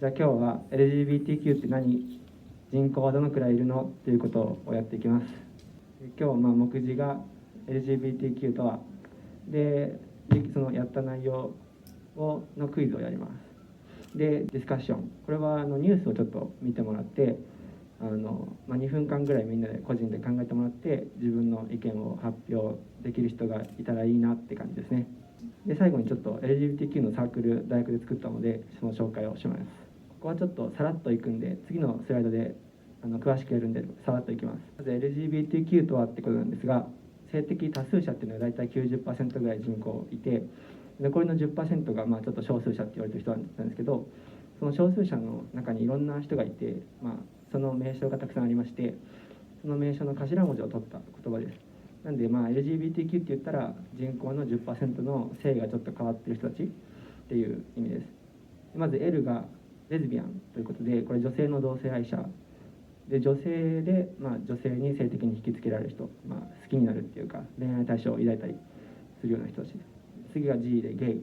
じゃあ今日は LGBTQ って何、人口はどのくらいいるのということをやっていきます。今日目次が LGBTQ とは、でそのやった内容のクイズをやります。でディスカッション、これはニュースをちょっと見てもらって、2分間ぐらいみんなで個人で考えてもらって自分の意見を発表できる人がいたらいいなって感じですね。で最後にちょっと LGBTQ のサークル大学で作ったのでその紹介をします。ここはちょっとさらっといくんで次のスライドで詳しくやるんでさらっといきます。まず LGBTQ とはってことなんですが、性的多数者っていうのは大体 90% ぐらい人口いて、残りの 10% がちょっと少数者って言われてる人なんですけど、その少数者の中にいろんな人がいて、その名称がたくさんありまして、その名称の頭文字を取った言葉です。なんでLGBTQ って言ったら人口の 10% の性がちょっと変わってる人たちっていう意味です。まず L がレズビアンということで、これ女性の同性愛者で、女性で、女性に性的に引きつけられる人、好きになるっていうか恋愛対象を抱いたりするような人たちです。次が G でゲイ、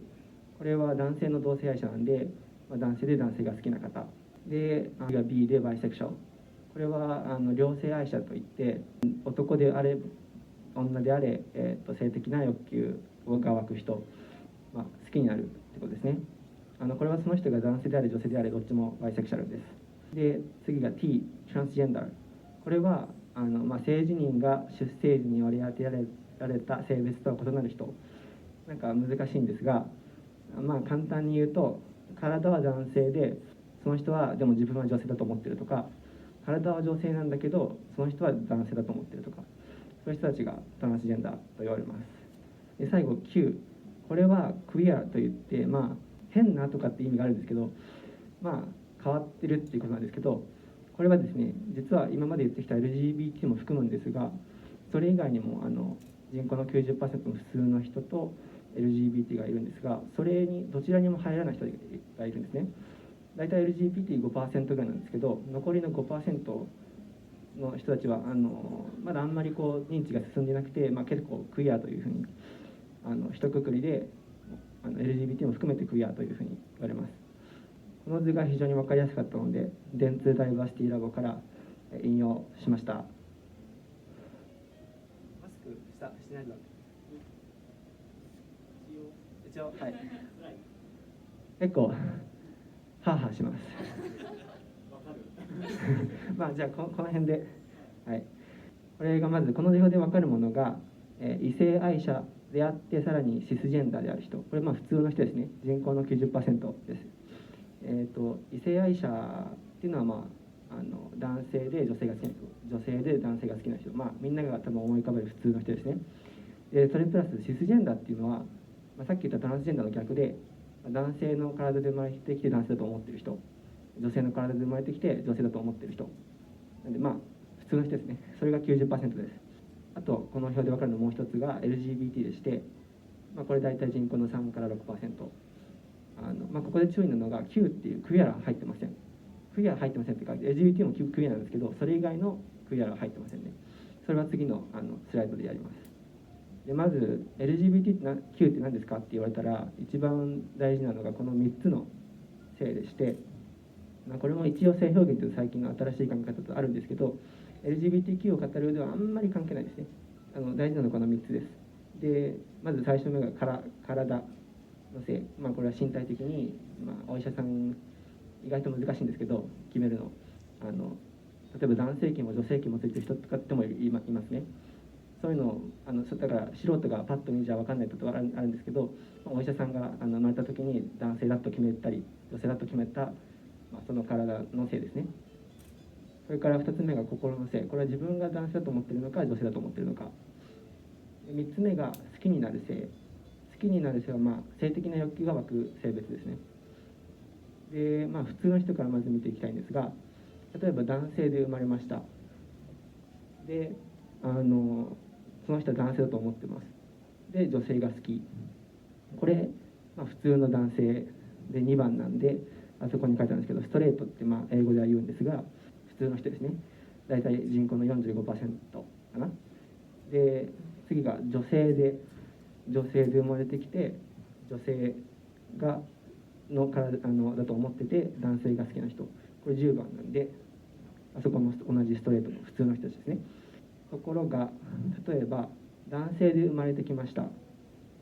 これは男性の同性愛者なんで、男性で男性が好きな方で、次が B でバイセクシャル、これは両性愛者といって男であれ女であれ、性的な欲求が湧く人、好きになるってことですね。これはその人が男性であれ女性であれどっちもバイセクシャルです。で次が T トランスジェンダー、これは性自認が出生時に割り当てられた性別とは異なる人、なんか難しいんですが、簡単に言うと体は男性でその人はでも自分は女性だと思ってるとか、体は女性なんだけどその人は男性だと思ってるとか、そういう人たちがトランスジェンダーと言われます。で最後 Q、 これはクイアといって、変なとかって意味があるんですけど、変わってるっていうことなんですけど、これはですね、実は今まで言ってきた LGBT も含むんですが、それ以外にも人口の 90% の普通の人と LGBT がいるんですが、それにどちらにも入らない人がいるんですね。大体 LGBT5% ぐらいなんですけど、残りの 5% の人たちはまだあんまり認知が進んでなくて、結構クイアというふうに一括りでLGBT も含めてクイアというふうに言われます。この図が非常に分かりやすかったので電通ダイバーシティラボから引用しました。マスクしてないの一応はい、結構ハーハーしますじゃあこの辺で、はい、これがまずこの図表で分かるものが、異性愛者であってさらにシスジェンダーである人、これ普通の人ですね、人口の 90% です。異性愛者っていうのは、男性で女性が好きな人、女性で男性が好きな人、みんなが多分思い浮かべる普通の人ですね。でそれプラスシスジェンダーっていうのは、さっき言ったトランスジェンダーの逆で、男性の体で生まれてきて男性だと思ってる人、女性の体で生まれてきて女性だと思ってる人なんで、普通の人ですね。それが 90% です。あとこの表で分かるのもう一つが LGBT でして、これ大体人口の3から 6%。ここで注意なのが Q っていうクイアラ入ってません。クイアラ入ってませんって書いて LGBT もクイアなんですけど、それ以外のクイアラ入ってませんね。それは次のスライドでやります。でまず LGBTQ って何ですかって言われたら、一番大事なのがこの3つの性でして、これも一応性表現という最近の新しい考え方とあるんですけど、 LGBTQ を語る上ではあんまり関係ないですね。大事なのはこの3つです。でまず最初のが体の性、これは身体的に、お医者さん意外と難しいんですけど決めるの、例えば男性器も女性器もついてる人とかってもいますね。そういうのをだから素人がパッと見じゃ分かんないことがあるんですけど、お医者さんが生まれた時に男性だと決めたり女性だと決めた、その体の性ですね。それから2つ目が心の性、これは自分が男性だと思っているのか女性だと思っているのか。3つ目が好きになる性、好きになる性は性的な欲求が湧く性別ですね。で普通の人からまず見ていきたいんですが、例えば男性で生まれました。でその人は男性だと思ってます。で女性が好き、これ、普通の男性で2番なんで、あそこに書いてあるんですけどストレートって英語では言うんですが、普通の人ですね。大体人口の 45% かな。で次が女性で生まれてきて女性がのからだと思ってて男性が好きな人、これ10番なんで、あそこも同じストレートの普通の人たちですね。ところが例えば男性で生まれてきました。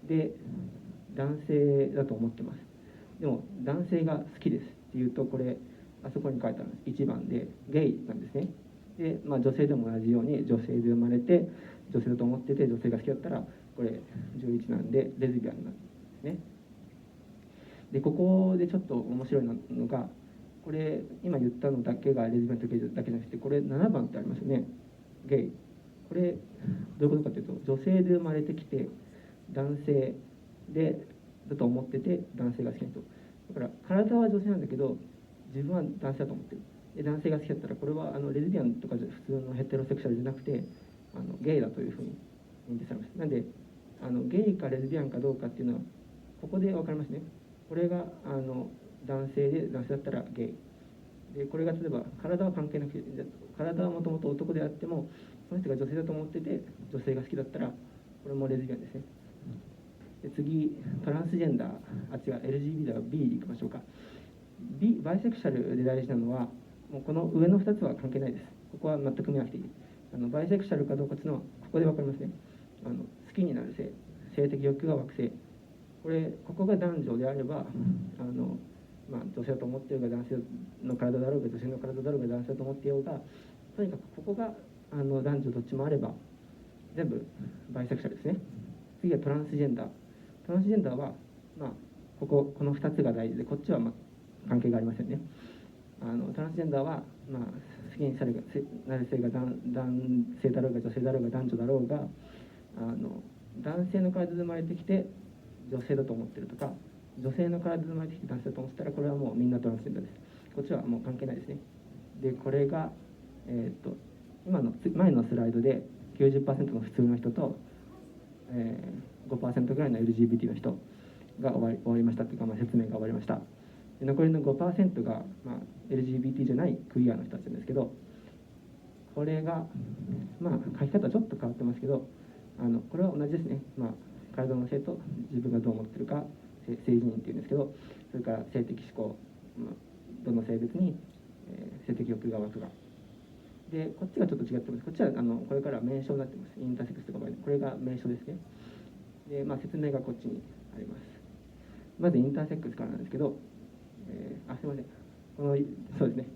で男性だと思ってます。でも男性が好きですっていうと、これあそこに書いてあるんです。1番でゲイなんですね。で、女性でも同じように女性で生まれて女性だと思ってて女性が好きだったらこれ11なんでレズビアンなんですね。でここでちょっと面白いのが、これ今言ったのだけがレズビアンとゲイだけじゃなくて、これ7番ってありますよね、ゲイ。これどういうことかというと、女性で生まれてきて男性でだと思ってて男性が好きな人だから、体は女性なんだけど自分は男性だと思ってる。で男性が好きだったら、これはレズビアンとか普通のヘテロセクシャルじゃなくてゲイだというふうに認定されます。なんでゲイかレズビアンかどうかっていうのはここで分かりますね。これが男性で男性だったらゲイで、これが例えば体は関係なくて、体はもともと男であってもその人が女性だと思ってて女性が好きだったら、これもレズビアンですね。で次、トランスジェンダー、違う LGBT だから B いきましょうか。バイセクシャルで大事なのはもうこの上の2つは関係ないです。ここは全く見なくていい。バイセクシャルかどうかっていうのはここで分かりますね。好きになる性的欲求が湧く性、ここが男女であれば女性だと思っているが男性の体だろうが女性の体だろうが男性だと思っていようが、とにかくここが男女どっちもあれば全部バイセクシャルですね。次はトランスジェンダー。トランスジェンダーは、この2つが大事で、こっちは関係がありませんね。トランスジェンダーは、好きになる性が男性だろうが女性だろうが男女だろうが男性の体で生まれてきて女性だと思ってるとか、女性の体で生まれてきて男性だと思ってたら、これはもうみんなトランスジェンダーです。こっちはもう関係ないですね。でこれが、今の前のスライドで 90% の普通の人と、5% ぐらいの LGBT の人が終わりましたというか、説明が終わりました。で残りの 5% が、LGBT じゃないクイアの人たちなんですけど、これが、書き方はちょっと変わってますけど、これは同じですね。体の性と自分がどう思ってるか、性自認っていうんですけど、それから性的指向、どの性別に、性的欲が湧くか。でこっちがちょっと違ってます。こっちはこれから名称になってます。インターセックスとか場合、これが名称ですね。で、説明がこっちにあります。まずインターセックスからなんですけど、すいません、そうですね、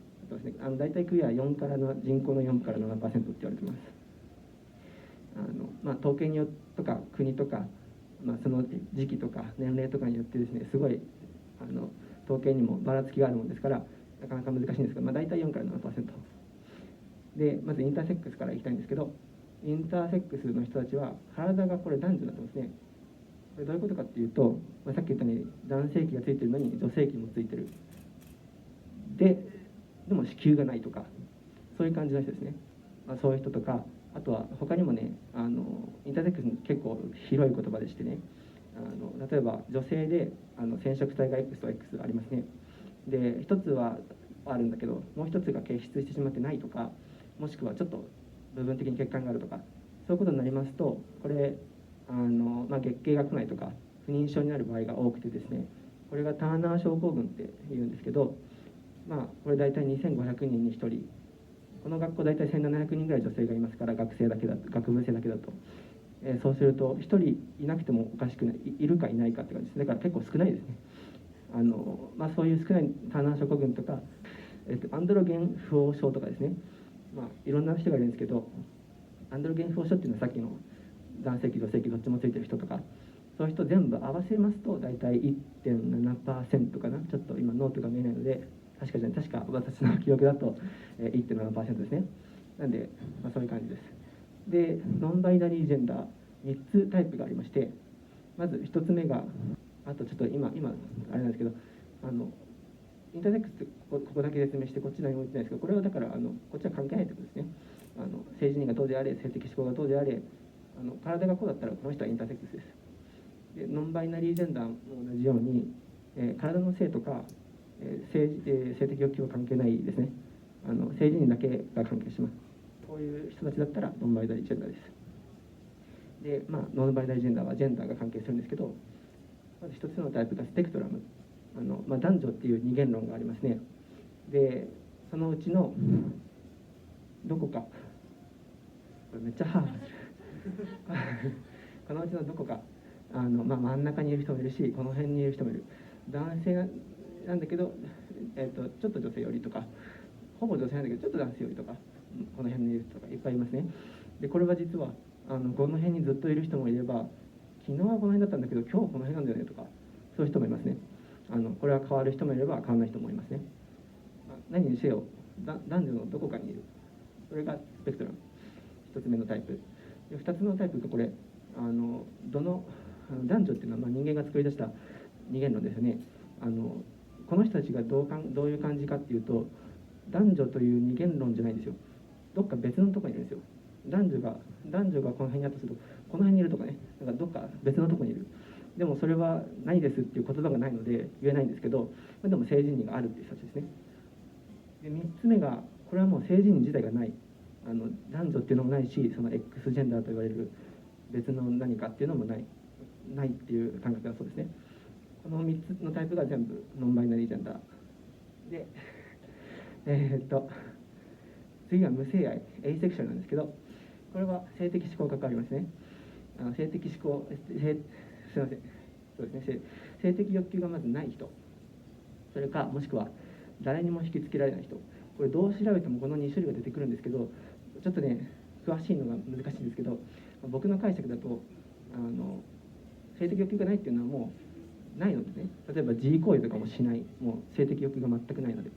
大体クイア4からの人口の4から 7% って言われてます。統計によってとか国とか、その時期とか年齢とかによってですね、すごい統計にもばらつきがあるものですから、なかなか難しいんですが、大体4から 7%で、まずインターセックスからいきたいんですけど、インターセックスの人たちは体がこれ男女になってますね。これどういうことかっていうと、さっき言ったように男性器がついてるのに女性器もついてる。でも子宮がないとか、そういう感じの人ですね。そういう人とか、あとは他にもね、インターセックス結構広い言葉でしてね、例えば女性で染色体が X と X ありますね。で一つはあるんだけど、もう一つが結出してしまってないとか、もしくはちょっと部分的に欠陥があるとか、そういうことになりますと、これ月経が来ないとか不妊症になる場合が多くてですね、これがターナー症候群っていうんですけど、これ大体2500人に1人、この学校大体1700人ぐらい女性がいますから、学部生だけだと、そうすると1人いなくてもおかしくない、いるかいないかって感じです。だから結構少ないですね。そういう少ないターナー症候群とか、アンドロゲン不飽症とかですね、いろんな人がいるんですけど、アンドロゲン不飽症っていうのはさっきの男性器女性器どっちもついてる人とか、そういう人全部合わせますと大体 1.7% かな。ちょっと今ノートが見えないので確か私の記憶だと 1.7% ですね。なんで、そういう感じです。でノンバイナリージェンダー3つタイプがありまして、まず1つ目が、あとちょっと今あれなんですけど、インターセックスってここだけ説明して、こっち何も言ってないですけど、これはだからこっちは関係ないってことですね。性自認がどうであれ、性的指向がどうであれ、体がこうだったらこの人はインターセックスです。でノンバイナリージェンダーも同じように、体の性とか、性的欲求は関係ないですね。性自認だけが関係します。こういう人たちだったらノンバイナリージェンダーです。でノンバイナリージェンダーはジェンダーが関係するんですけど、まず一つのタイプがスペクトラム。男女っていう二元論がありますね。でそのうちのどこか、これめっちゃハーハーするこのうちのどこか真ん中にいる人もいるし、この辺にいる人もいる。男性なんだけど、ちょっと女性寄りとか、ほぼ女性なんだけどちょっと男性寄りとか、この辺にいる人とかいっぱいいますね。でこれは実はこの辺にずっといる人もいれば、昨日はこの辺だったんだけど今日はこの辺なんだよねとか、そういう人もいますね。これは変わる人もいれば変わらない人もいますね。何にせよ男女のどこかにいる、それがスペクトラム、1つ目のタイプ。で2つ目のタイプがこれ、男女っていうのは人間が作り出した二元論ですよね。この人たちがどういう感じかっていうと、男女という二元論じゃないんですよ。どっか別のところにいるんですよ。男女がこの辺にあったとすると、この辺にいるとかね、なんかどっか別のところにいる。でもそれはないですっていう言葉がないので言えないんですけど、でも性自認があるっていう人たちですね。で3つ目が、これはもう性自認自体がない、男女っていうのもないし、その X ジェンダーと言われる別の何かっていうのもないっていう感覚がそうですね。この3つのタイプが全部ノンバイナリージェンダーで、次は無性愛、エイセクシャルなんですけど、これは性的指向が関わりますね。性的指向、すいません、そうですね、性的欲求がまずない人、それかもしくは誰にも引きつけられない人。これどう調べてもこの2種類が出てくるんですけど、ちょっとね詳しいのが難しいんですけど、僕の解釈だと性的欲求がないっていうのはもうないのでね、例えば自慰行為とかもしない、もう性的欲求が全くないので、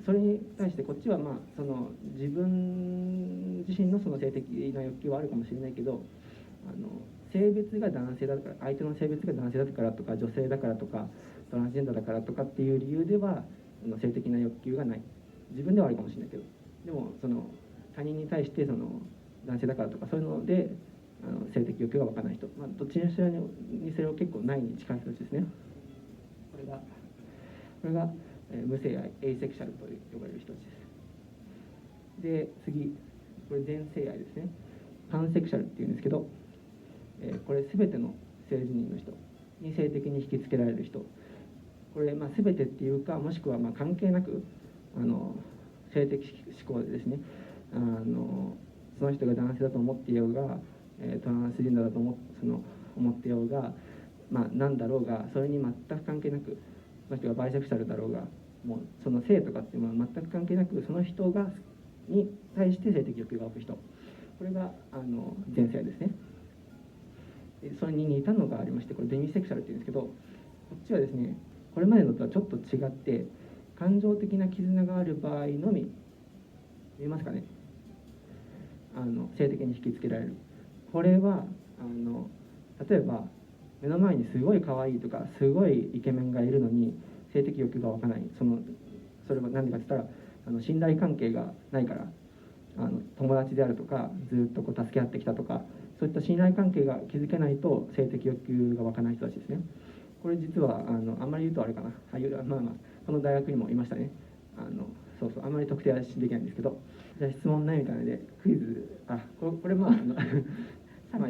それに対してこっちはその自分自身のその性的な欲求はあるかもしれないけど、性別が男性だから、相手の性別が男性だからとか女性だからとかトランスジェンダーだからとかっていう理由では性的な欲求がない。自分ではあるかもしれないけど、でもその他人に対してその男性だからとかそういうので性的欲求が湧かない人、どっちにしろにせよ結構ないに近い人たちですね。これが無性愛、エイセクシャルと呼ばれる人たちです。で次、これ全性愛ですね。パンセクシャルっていうんですけど、これ全ての性自認の人に性的に引きつけられる人、これ全てっていうか、もしくは関係なく性的思考でですね、その人が男性だと思っていようが、トランスジェンダーだと思っていようが、何だろうが、それに全く関係なく、その人がバイセクシャルだろうが、もうその性とかっていうのは全く関係なく、その人に対して性的欲求が湧く人、これが全性愛ですね。それに似たのがありまして、これデミセクシャルっていうんですけど、こっちはですね、これまでのとはちょっと違って、感情的な絆がある場合のみ、見えますかね、性的に引きつけられる。これは例えば目の前にすごい可愛いとかすごいイケメンがいるのに性的欲求が湧かない、それは何でかって言ったら信頼関係がないから、友達であるとかずっと助け合ってきたとか、そういった信頼関係が築けないと性的欲求が湧かない人たちですね。これ実はあんまり言うとあれかな、この大学にもいましたね。そうあんまり特定はできないんですけど、じゃあ質問ないみたいなのでクイズ、これい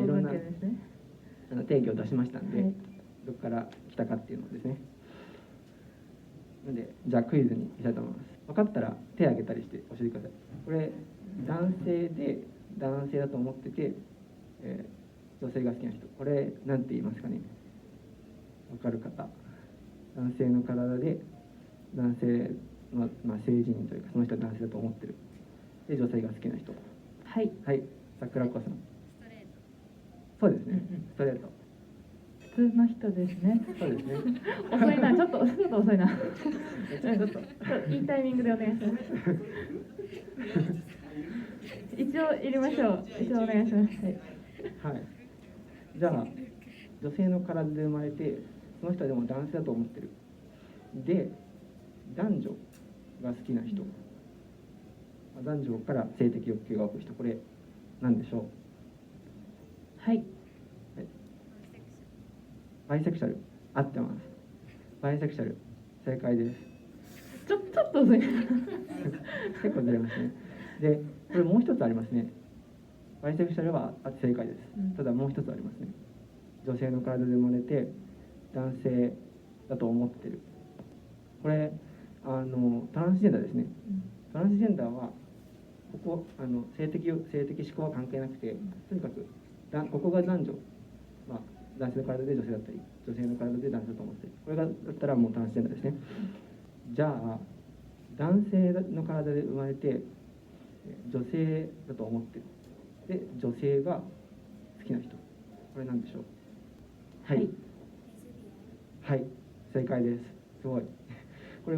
ろんな定義を出しましたんで、はい、どこから来たかっていうのですね。なのでじゃあクイズにいきたいと思います。分かったら手を挙げたりして教えてください。これ男性で男性だと思ってて、女性が好きな人、これなんて言いますかね。分かる方、男性の体で男性の、性自認というかその人は男性だと思ってる、で女性が好きな人、はい桜子さん。ストレート。そうですね、ストレート。普通の人ですね。そうですね。遅いな、ちょっと遅いな。いいタイミングでお願いします。一応入れましょう。一応お願いします。はい。じゃあ女性の体で生まれて、その人はでも男性だと思ってる。で男女が好きな人、男女から性的欲求が湧く人、これ何でしょう。はい。バイセクシャル、合ってます。バイセクシャル、正解です。ちょっと遅い。結構ずれますね。で、これもう一つありますね。バイセクシャルは正解です。ただもう一つありますね。女性の体で生まれて男性だだと思ってる。これトランスジェンダーですね。トランスジェンダーは性的思考は関係なくて、とにかくここが男女、男性の体で女性だったり、女性の体で男性だと思ってる。これがだったらもうトランスジェンダーですね。じゃあ男性の体で生まれて女性だと思ってる。で女性が好きな人、これなんでしょう。はい、はい、正解です。すごいこれ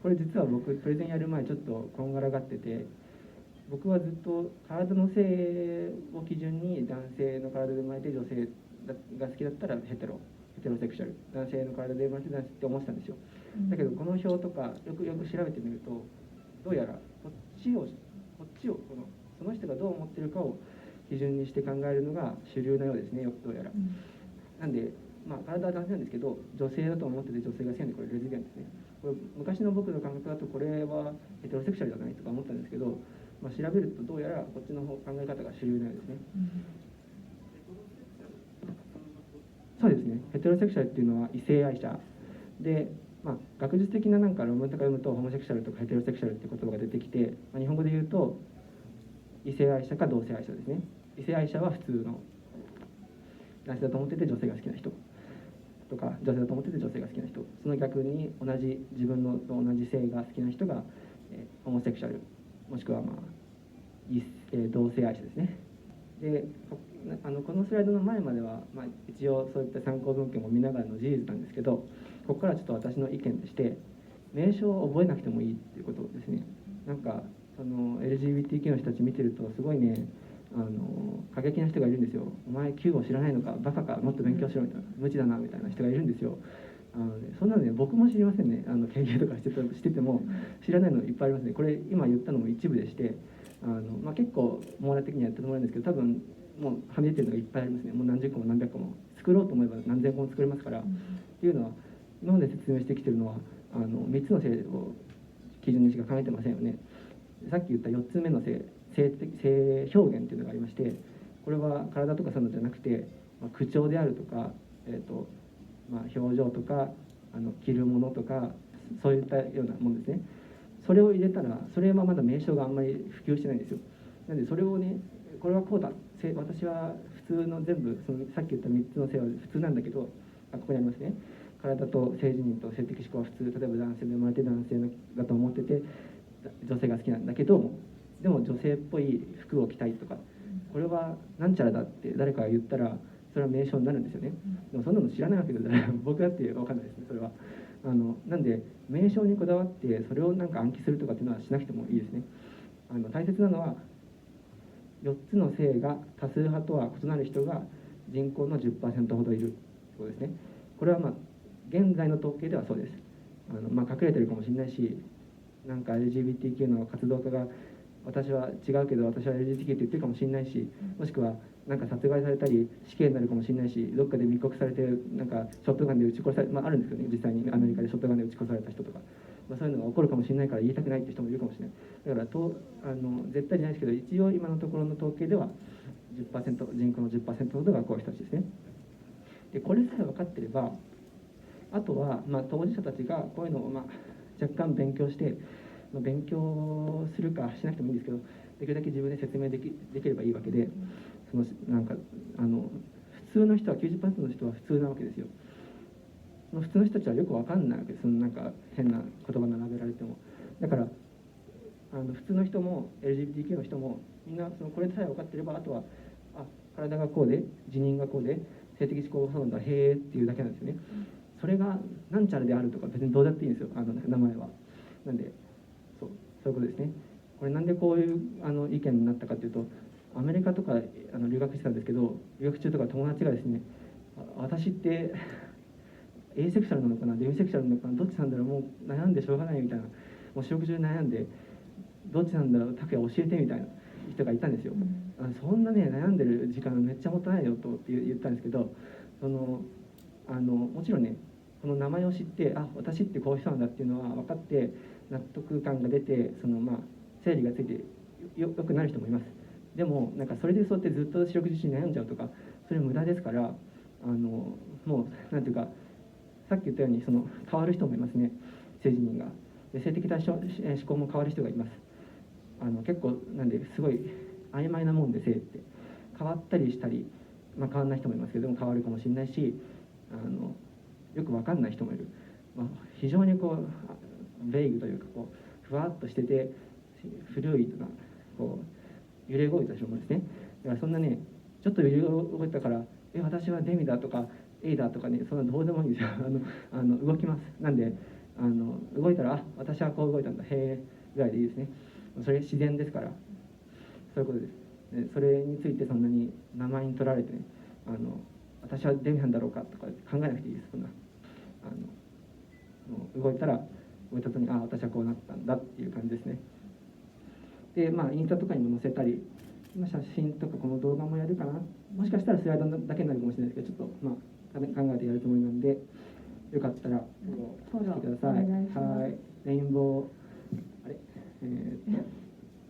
これ実は僕プレゼンやる前ちょっとこんがらがってて、僕はずっと体の性を基準に男性の体で生まれて女性が好きだったらヘテロセクシャル、男性の体で生まれて男性って思ってたんですよ。だけどこの表とかよく調べてみると、どうやらこっちをその人がどう思ってるかを基準にして考えるのが主流なようですね、どうやら。なんで体は男性なんですけど、女性だと思ってて女性が好きなんで、これレズビアンですね。これ昔の僕の感覚だとこれはヘテロセクシャルじゃないとか思ったんですけど、調べるとどうやらこっちの考え方が主流なようですね。そうですね。ヘテロセクシャルっていうのは異性愛者で、学術的な論文とか読むとホモセクシャルとかヘテロセクシャルっていう言葉が出てきて、日本語で言うと異性愛者か同性愛者ですね。異性愛者は普通の男性だと思ってて女性が好きな人とか、女性だと思ってて女性が好きな人、その逆に自分のと同じ性が好きな人が、ホモセクシャル、もしくは同性愛者ですね。でこのスライドの前までは、一応そういった参考文献も見ながらの事実なんですけど、ここからちょっと私の意見として名称を覚えなくてもいいっていうことですね。LGBTQ の人たち見てるとすごいね、過激な人がいるんですよ。お前 Q を知らないのか、バカか、もっと勉強しろみたいな、無知だなみたいな人がいるんですよ。そんなのね、僕も知りませんね。研究とかしてても知らないのいっぱいありますね。これ今言ったのも一部でして、結構網羅的にやってもらうんですけど、多分もうはみ出てるのがいっぱいありますね。もう何十個も何百個も作ろうと思えば何千個も作れますから。っていうのは今まで説明してきてるのは3つの性を基準にしか考えてませんよね。さっき言った4つ目の性表現っていうのがありまして、これは体とかそういうのじゃなくて、口調であるとか、表情とか着るものとか、そういったようなものですね。それを入れたら、それはまだ名称があんまり普及してないんですよ。なのでそれをね、これはこうだ、私は普通の全部さっき言った3つの性は普通なんだけど、ここにありますね。体と性自認と性的思考は普通、例えば男性で生まれて男性だと思ってて女性が好きなんだけど、でも女性っぽい服を着たいとか、これはなんちゃらだって誰かが言ったらそれは名称になるんですよね。でもそんなの知らないわけですから僕だって分かんないですね、それは。なんで名称にこだわってそれを暗記するとかっていうのはしなくてもいいですね。大切なのは4つの性が多数派とは異なる人が人口の 10% ほどいるということですね。これは現在の統計ではそうです。隠れてるかもしれないし、LGBTQ の活動家が私は違うけど私は LGBTQ って言ってるかもしれないし、もしくは殺害されたり死刑になるかもしれないし、どっかで密告されてショットガンで撃ち殺され、あるんですけどね、実際にアメリカでショットガンで撃ち殺された人とか、そういうのが起こるかもしれないから言いたくないって人もいるかもしれない。だから絶対じゃないですけど、一応今のところの統計では 10%、人口の 10% ほどがこういう人たちですね。でこれさえ分かってれば、あとは当事者たちがこういうのを若干勉強して、勉強するかしなくてもいいんですけど、できるだけ自分で説明できればいいわけで、普通の人は 90% の人は普通なわけですよ。その普通の人たちはよく分かんないわけです。変な言葉並べられても。だから普通の人も LGBTQ の人もみんなこれさえ分かってれば、あとは体がこうで自認がこうで性的指向がそうなんだ、へえっていうだけなんですよね。それがなんちゃらであるとか別にどうだっていいんですよ、名前は。なんでそういうことですね。これなんでこういう意見になったかというと、アメリカとか留学してたんですけど、留学中とか友達がですね、私ってエイセクシャルなのかな、デミセクシャルなのかな、どっちなんだろう、もう悩んでしょうがないみたいな、もう四六時中悩んでどっちなんだろう、拓也教えてみたいな人がいたんですよ。そんなね悩んでる時間めっちゃもったいないよと言ったんですけど、もちろんね、この名前を知って、私ってこういう人なんだっていうのは分かって納得感が出て、整理がついてよくなる人もいます。でもそれでそうやってずっと四六時中悩んじゃうとか、それ無駄ですから、もうなんていうかさっき言ったように変わる人もいますね、性自認が。で性的対象思考も変わる人がいます。結構なんですごい曖昧なもんで、性って変わったりしたり、変わらない人もいますけども変わるかもしれないし、よく分かんない人もいる、非常にベイグというかふわっとしてて古いとか揺れ動いた人もですね。だからそんなね、ちょっと揺れ動いたから私はデミだとかエイだとかね、そんなどうでもいいんですよ。動きます。なんで動いたら私はこう動いたんだ、へえぐらいでいいですね。それ自然ですから、そういうことです。でそれについてそんなに名前に取られてね、私はデミなんだろうかとか考えなくていいです。そんなもう動いたら動いた後に私はこうなったんだっていう感じですね。でインスタとかにも載せたり、写真とかこの動画もやるかな、もしかしたらスライドだけになるかもしれないですけど、ちょっと考えてやるつもりなんで、よかったらフォローしてください。はい、レインボー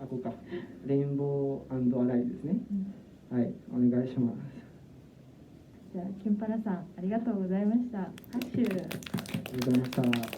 ここか、レインボー&アライブですね。はい、お願いします。じゃあキンパラさんありがとうございました。拍手。ありがとうございました。